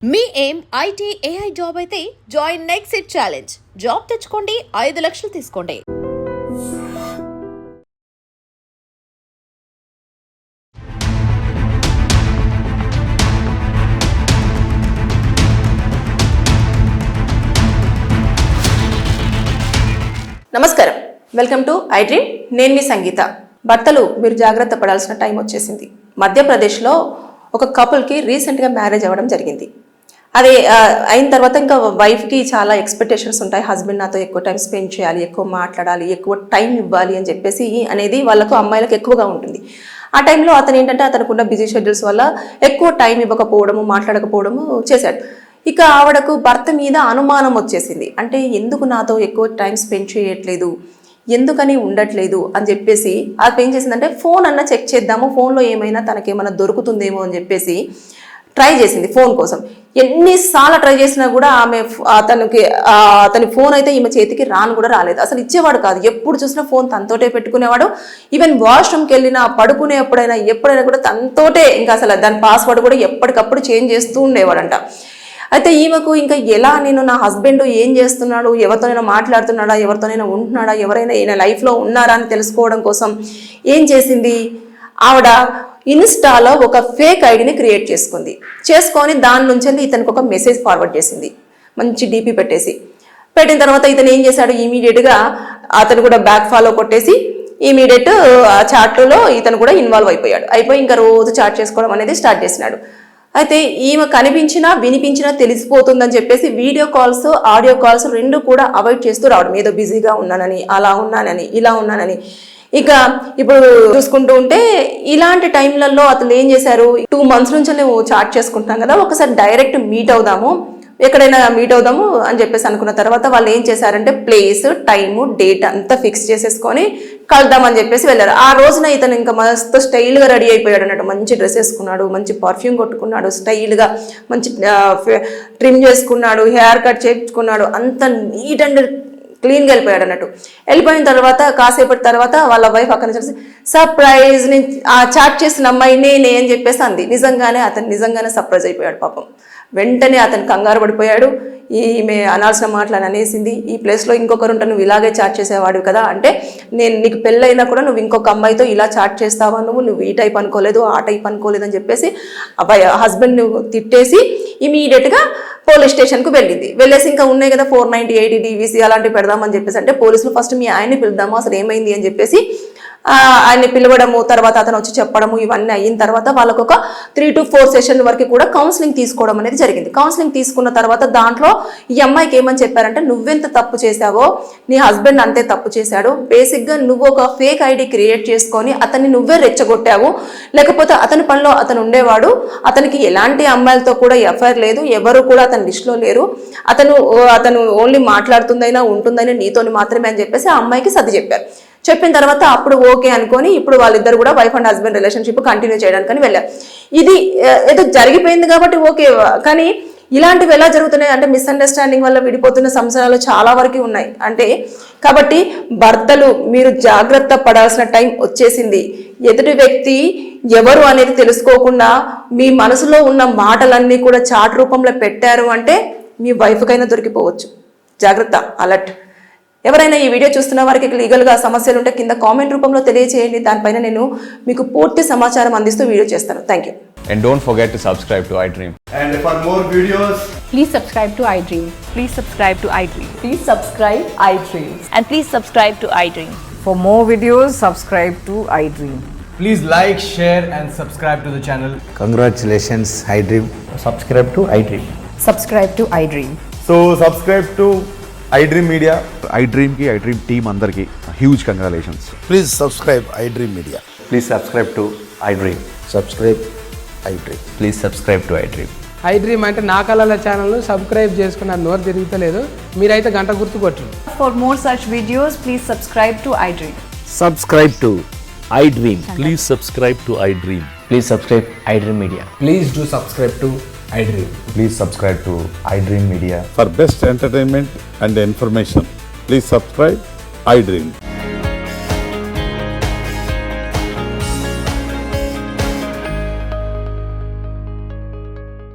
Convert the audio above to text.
మీ ఏం IT AI job అయితే join next it challenge. Job తెచ్చుకోండి, 5 లక్షలు తీసుకోండి. నమస్కారం, వెల్కమ్ టు ఐ డ్రీమ్. నేను మీ సంగీత. భర్తలు మీరు జాగ్రత్త పడాల్సిన టైం వచ్చేసింది. మధ్యప్రదేశ్లో ఒక కపుల్కి రీసెంట్గా మ్యారేజ్ అవ్వడం జరిగింది. అది అయిన తర్వాత ఇంకా వైఫ్కి చాలా ఎక్స్పెక్టేషన్స్ ఉంటాయి. హస్బెండ్ నాతో ఎక్కువ టైం స్పెండ్ చేయాలి, ఎక్కువ మాట్లాడాలి, ఎక్కువ టైం ఇవ్వాలి అని చెప్పేసి అనేది వాళ్ళకు అమ్మాయిలకు ఎక్కువగా ఉంటుంది. ఆ టైంలో అతను ఏంటంటే అతనుకున్న బిజీ షెడ్యూల్స్ వల్ల ఎక్కువ టైం ఇవ్వకపోవడము, మాట్లాడకపోవడము చేశాడు. ఇక ఆవిడకు భర్త మీద అనుమానం వచ్చేసింది. అంటే ఎందుకు నాతో ఎక్కువ టైం స్పెండ్ చేయట్లేదు, ఎందుకని ఉండట్లేదు అని చెప్పేసి అది ఏం చేసిందంటే ఫోన్ అన్న చెక్ చేద్దాము, ఫోన్లో ఏమైనా తనకేమైనా దొరుకుతుందేమో అని చెప్పేసి ట్రై చేసింది ఫోన్ కోసం. ఎన్నిసార్లు ట్రై చేసినా కూడా అతని ఫోన్ అయితే ఈమె చేతికి కూడా రాలేదు. అసలు ఇచ్చేవాడు కాదు. ఎప్పుడు చూసినా ఫోన్ తనతోటే పెట్టుకునేవాడు. ఈవెన్ వాష్రూమ్కి వెళ్ళినా, పడుకునే ఎప్పుడైనా కూడా తనతోటే, ఇంకా అసలు దాని పాస్వర్డ్ కూడా ఎప్పటికప్పుడు చేంజ్ చేస్తూ ఉండేవాడంట. అయితే ఈమెకు ఇంకా ఎలా నేను నా హస్బెండ్ ఏం చేస్తున్నాడు, ఎవరితోనైనా మాట్లాడుతున్నాడా, ఎవరితోనైనా ఉంటున్నాడా, ఎవరైనా ఈయన లైఫ్లో ఉన్నారా అని తెలుసుకోవడం కోసం ఏం చేసింది, ఆవిడ ఇన్స్టాలో ఒక ఫేక్ ఐడిని క్రియేట్ చేసుకొని దాని నుంచి ఇతనికి ఒక మెసేజ్ ఫార్వర్డ్ చేసింది, మంచి డీపీ పెట్టిన తర్వాత ఇతను ఏం చేశాడు, ఇమీడియట్గా అతను కూడా బ్యాక్ ఫాలో కొట్టేసి ఇమీడియట్ చాట్లో ఇతను కూడా ఇన్వాల్వ్ అయిపోయి ఇంకా రోజు చాట్ చేసుకోవడం అనేది స్టార్ట్ చేసినాడు. అయితే ఈమె కనిపించినా వినిపించినా తెలిసిపోతుందని చెప్పేసి వీడియో కాల్స్, ఆడియో కాల్స్ రెండు కూడా అవాయిడ్ చేస్తూ రావడం. ఏదో బిజీగా ఉన్నానని, అలా ఉన్నానని, ఇలా ఉన్నానని. ఇక ఇప్పుడు చూసుకుంటూ ఉంటే ఇలాంటి టైంలలో అతను ఏం చేశారు, 2 months నుంచి మేము చాట్ చేసుకుంటున్నాం కదా, ఒకసారి డైరెక్ట్ మీట్ అవుదాము, ఎక్కడైనా మీట్ అవుదాము అని చెప్పేసి అనుకున్న తర్వాత వాళ్ళు ఏం చేశారంటే ప్లేస్, టైము, డేట్ అంతా ఫిక్స్ చేసేసుకొని కలుద్దామని చెప్పేసి వెళ్ళారు. ఆ రోజున ఇతను ఇంకా మస్తు స్టైల్గా రెడీ అయిపోయాడు అన్నట్టు. మంచి డ్రెస్ వేసుకున్నాడు, మంచి పర్ఫ్యూమ్ కొట్టుకున్నాడు, స్టైల్గా మంచి ట్రిమ్ చేసుకున్నాడు, హెయిర్ కట్ చేయించుకున్నాడు, అంత నీట్ అండ్ క్లీన్గా వెళ్ళిపోయాడు. వెళ్ళిపోయిన తర్వాత కాసేపటి తర్వాత వాళ్ళ వైఫ్ అక్కడ నుంచి సర్ప్రైజ్, నేను ఆ చాట్ చేసిన అమ్మాయి నేనే అని చెప్పేసి అంది. అతను నిజంగానే సర్ప్రైజ్ అయిపోయాడు పాపం. వెంటనే అతను కంగారు పడిపోయాడు. ఈమె అనాల్సిన మాటలను అనేసింది, ఈ ప్లేస్లో ఇంకొకరు ఉంటే నువ్వు ఇలాగే చాట్ చేసేవాడు కదా, అంటే నేను నీకు పెళ్ళైనా కూడా నువ్వు ఇంకొక అమ్మాయితో ఇలా చాట్ చేస్తావా, నువ్వు ఈ టైప్ అనుకోలేదు, ఆ టైప్ అనుకోలేదు అని చెప్పేసి హస్బెండ్ తిట్టేసి ఇమీడియట్గా పోలీస్ స్టేషన్కు వెళ్ళేసి ఇంకా ఉన్నాయి కదా 498 DVC అలాంటివి పెడదామని చెప్పేసి అంటే పోలీసులు ఫస్ట్ మీ ఆయన్ని పిలుద్దాము, అసలు ఏమైంది అని చెప్పేసి ఆయన్ని పిలవడము, తర్వాత అతను వచ్చి చెప్పడము, ఇవన్నీ అయిన తర్వాత వాళ్ళకు ఒక 3 to 4 సెషన్ వరకు కూడా కౌన్సిలింగ్ తీసుకోవడం అనేది జరిగింది. కౌన్సిలింగ్ తీసుకున్న తర్వాత దాంట్లో ఈ అమ్మాయికి ఏమని చెప్పారంటే నువ్వెంత తప్పు చేశావో నీ హస్బెండ్ అంతే తప్పు చేశాడు. బేసిక్గా నువ్వు ఒక ఫేక్ ఐడి క్రియేట్ చేసుకొని అతన్ని నువ్వే రెచ్చగొట్టావు, లేకపోతే అతని పనిలో అతను ఉండేవాడు, అతనికి ఎలాంటి అమ్మాయిలతో కూడా ఎఫ్ఐఆర్ లేదు, ఎవరు కూడా అతని లిస్టులో లేరు, అతను ఓన్లీ మాట్లాడుతుందైనా ఉంటుందని నీతోని మాత్రమే అని చెప్పేసి ఆ అమ్మాయికి సర్ది చెప్పిన తర్వాత అప్పుడు ఓకే అనుకొని ఇప్పుడు వాళ్ళిద్దరు కూడా wife and husband relationship continue చేయడానికని వెళ్ళారు. ఇది ఏదో జరిగిపోయింది కాబట్టి ఓకే, కానీ ఇలాంటివి ఎలా జరుగుతున్నాయి అంటే మిస్అండర్స్టాండింగ్ వల్ల విడిపోతున్న సంవత్సరాలు చాలా వరకు ఉన్నాయి. అంటే కాబట్టి భర్తలు మీరు జాగ్రత్త పడాల్సిన టైం వచ్చేసింది. ఎదుటి వ్యక్తి ఎవరు అనేది తెలుసుకోకుండా మీ మనసులో ఉన్న మాటలన్నీ కూడా చాట్ రూపంలో పెట్టారు అంటే మీ వైఫ్కైనా దొరికిపోవచ్చు. జాగ్రత్త, అలర్ట్. ఎవరైనా ఈ వీడియో చూస్తున్న వారికి లీగల్గా సమస్యలు ఉంటే కింద కామెంట్ రూపంలో తెలియజేయండి. దానిపైన నేను మీకు పూర్తి సమాచారం అందిస్తూ వీడియో చేస్తాను. Thank you. And don't forget to subscribe to iDream. And for more videos, please subscribe to iDream. Please subscribe to iDream. Please subscribe iDream. And please subscribe to iDream. For more videos, subscribe to iDream. please like, share and subscribe to the channel. Congratulations, iDream. Subscribe to iDream. Subscribe to iDream. So subscribe to iDream Media. iDream ki iDream team andarki huge congratulations. Please subscribe iDream Media. Please subscribe to iDream. Subscribe iDream. Please subscribe to iDream. iDream అంటే నా కళల channel subscribe చేసుకున్న నోరు తిరుగుతలేదు, మీరైతే గంట గుర్తు కొట్టండి. For more such videos, please subscribe to iDream. Subscribe to iDream. Please subscribe to iDream. Please subscribe iDream Media. Please do subscribe to iDream. Please subscribe to iDream Media. For best entertainment and information, please subscribe iDream.